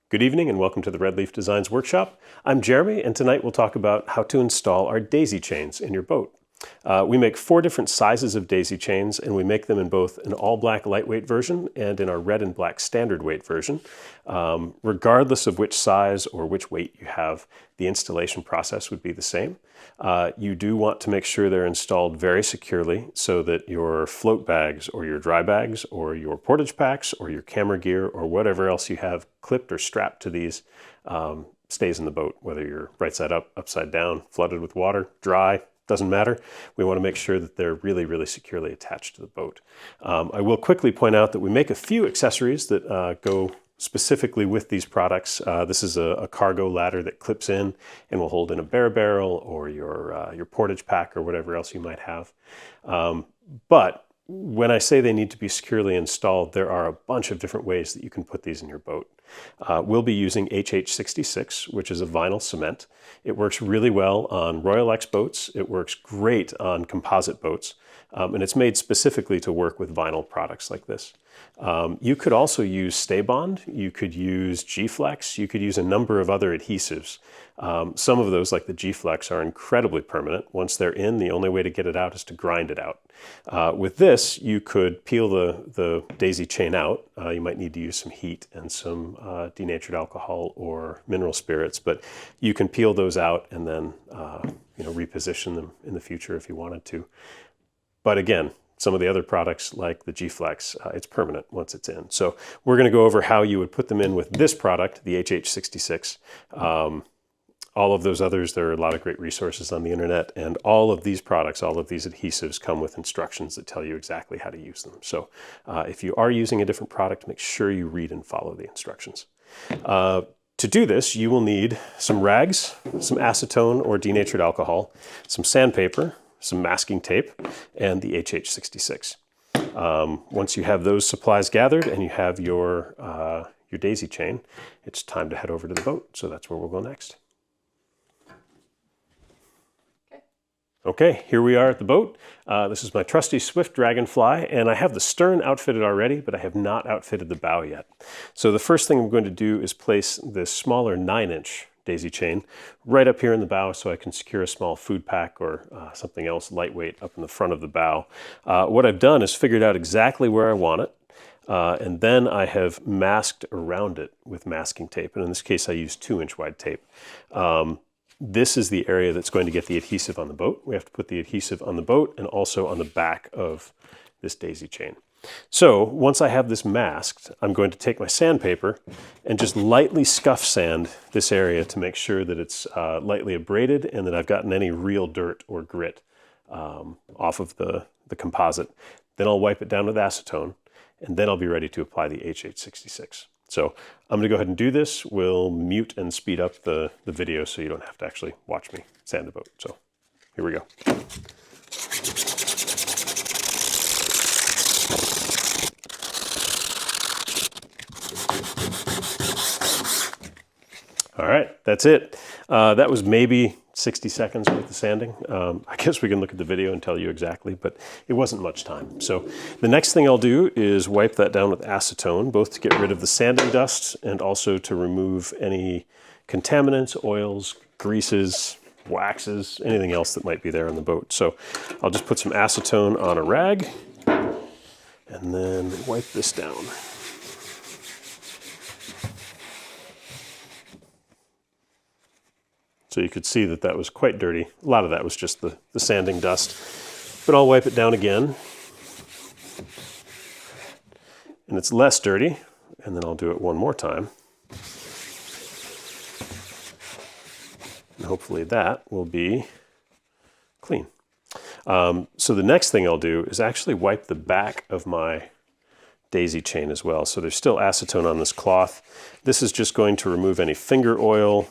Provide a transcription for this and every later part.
Good evening and welcome to the RedLeaf Designs Workshop. I'm Jeremy and tonight we'll talk about how to install our daisy chains in your boat. We make 4 different sizes of daisy chains and we make them in both an all black lightweight version and in our red and black standard weight version. Regardless of which size or which weight you have, the installation process would be the same. You do want to make sure they're installed very securely so that your float bags or your dry bags or your portage packs or your camera gear or whatever else you have clipped or strapped to these stays in the boat, whether you're right side up, upside down, flooded with water, dry. Doesn't matter. We want to make sure that they're really securely attached to the boat. I will quickly point out that we make a few accessories that go specifically with these products. This is a cargo ladder that clips in and will hold in a bear barrel or your portage pack or whatever else you might have. But when I say they need to be securely installed, there are a bunch of different ways that you can put these in your boat. We'll be using HH66, which is a vinyl cement. It works really well on Royal X boats. It works great on composite boats. And it's made specifically to work with vinyl products like this. You could also use Stay Bond, you could use G-Flex, you could use a number of other adhesives. Some of those, like the G-Flex, are incredibly permanent. Once they're in, the only way to get it out is to grind it out. With this, you could peel the daisy chain out. You might need to use some heat and some denatured alcohol or mineral spirits, but you can peel those out and then reposition them in the future if you wanted to. But again, some of the other products like the G-Flex, it's permanent once it's in. So we're going to go over how you would put them in with this product, the HH66. All of those others, there are a lot of great resources on the internet, and all of these products, all of these adhesives come with instructions that tell you exactly how to use them. So if you are using a different product, make sure you read and follow the instructions. To do this, you will need some rags, some acetone or denatured alcohol, some sandpaper, some masking tape, and the HH66. Once you have those supplies gathered and you have your daisy chain, it's time to head over to the boat. So that's where we'll go next. Okay, here we are at the boat. This is my trusty Swift Dragonfly, and I have the stern outfitted already, but I have not outfitted the bow yet. So the first thing I'm going to do is place this smaller 9-inch daisy chain right up here in the bow so I can secure a small food pack or something else lightweight up in the front of the bow. What I've done is figured out exactly where I want it, and then I have masked around it with masking tape, and in this case I used 2-inch wide tape. This is the area that's going to get the adhesive on the boat. We have to put the adhesive on the boat and also on the back of this daisy chain. So once I have this masked, I'm going to take my sandpaper and just lightly scuff sand this area to make sure that it's lightly abraded and that I've gotten any real dirt or grit off of the composite. Then I'll wipe it down with acetone, and then I'll be ready to apply the HH66. So I'm going to go ahead and do this. We'll mute and speed up the video so you don't have to actually watch me sand the boat. So here we go. All right, that's it. That was maybe 60 seconds worth of sanding. I guess we can look at the video and tell you exactly, but it wasn't much time. So the next thing I'll do is wipe that down with acetone, both to get rid of the sanding dust and also to remove any contaminants, oils, greases, waxes, anything else that might be there on the boat. So I'll just put some acetone on a rag and then wipe this down. So you could see that that was quite dirty. A lot of that was just the sanding dust. But I'll wipe it down again. And it's less dirty. And then I'll do it one more time. And hopefully that will be clean. So the next thing I'll do is actually wipe the back of my daisy chain as well. So there's still acetone on this cloth. This is just going to remove any finger oil,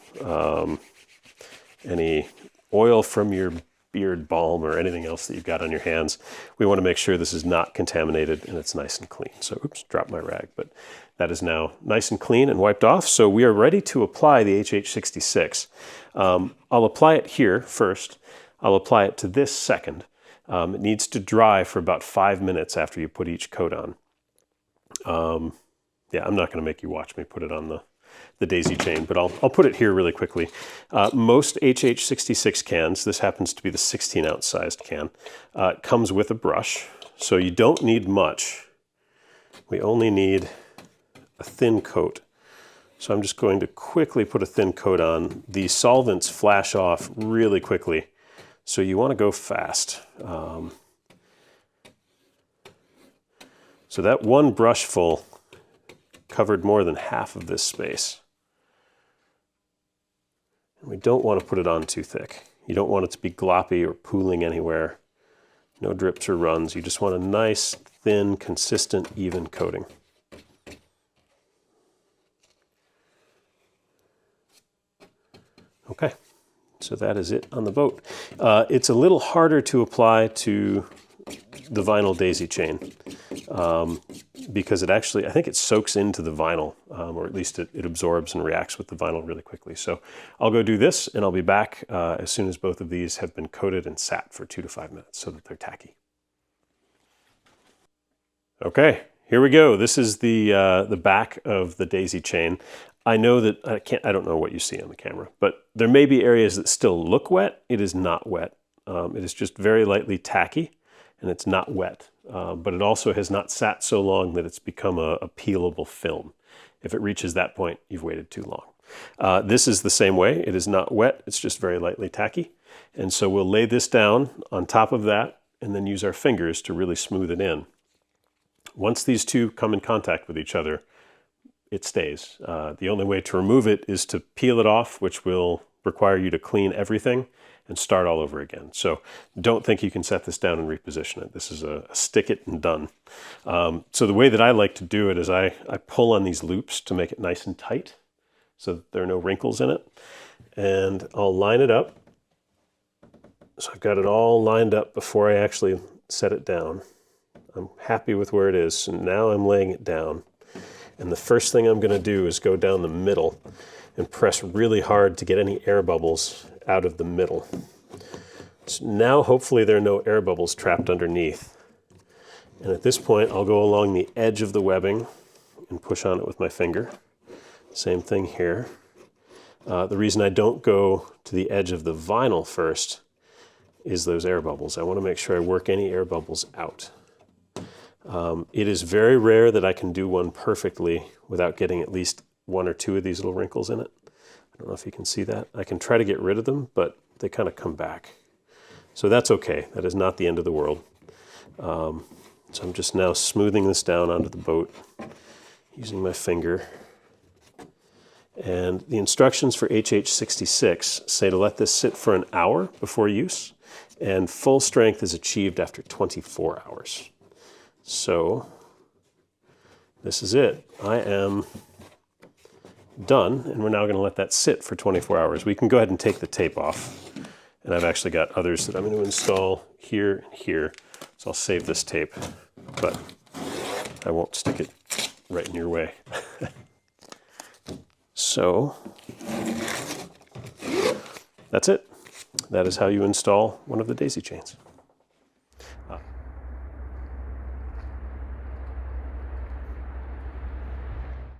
any oil from your beard balm or anything else that you've got on your hands. We want to make sure this is not contaminated and it's nice and clean. So oops, dropped my rag, but that is now nice and clean and wiped off. So we are ready to apply the HH66. I'll apply it here first. I'll apply it to this second. It needs to dry for about 5 minutes after you put each coat on. Yeah, I'm not going to make you watch me put it on the daisy chain, but I'll put it here really quickly. Most HH66 cans, this happens to be the 16-ounce sized can, comes with a brush, so you don't need much. We only need a thin coat. So I'm just going to quickly put a thin coat on. The solvents flash off really quickly, so you want to go fast. So that one brush full covered more than half of this space. And we don't want to put it on too thick. You don't want it to be gloppy or pooling anywhere. No drips or runs. You just want a nice, thin, consistent, even coating. Okay, so that is it on the boat. It's a little harder to apply to the vinyl daisy chain because it actually, I think it soaks into the vinyl, or at least it absorbs and reacts with the vinyl really quickly. So I'll go do this and I'll be back as soon as both of these have been coated and sat for 2 to 5 minutes so that they're tacky. Okay, here we go. This is the back of the daisy chain. I know that I don't know what you see on the camera, but there may be areas that still look wet. It is not wet. It is just very lightly tacky, and it's not wet. But it also has not sat so long that it's become a peelable film. If it reaches that point, you've waited too long. This is the same way. It is not wet. It's just very lightly tacky. And so we'll lay this down on top of that and then use our fingers to really smooth it in. Once these two come in contact with each other, it stays. The only way to remove it is to peel it off, which will require you to clean everything and start all over again. So don't think you can set this down and reposition it. This is a stick it and done. So the way that I like to do it is I pull on these loops to make it nice and tight so that there are no wrinkles in it. And I'll line it up. So I've got it all lined up before I actually set it down. I'm happy with where it is, and now I'm laying it down. And the first thing I'm going to do is go down the middle and press really hard to get any air bubbles out of the middle. So now hopefully there are no air bubbles trapped underneath. And at this point I'll go along the edge of the webbing and push on it with my finger. Same thing here. The reason I don't go to the edge of the vinyl first is those air bubbles. I want to make sure I work any air bubbles out. It is very rare that I can do one perfectly without getting at least 1 or 2 of these little wrinkles in it. I don't know if you can see that. I can try to get rid of them, but they kind of come back. So that's okay. That is not the end of the world. So I'm just now smoothing this down onto the boat using my finger. And the instructions for HH66 say to let this sit for an hour before use, and full strength is achieved after 24 hours. So this is it. I am done, and we're now going to let that sit for 24 hours. We can go ahead and take the tape off, and I've actually got others that I'm going to install here and here, so I'll save this tape, but I won't stick it right in your way. So that's it. That is how you install one of the daisy chains.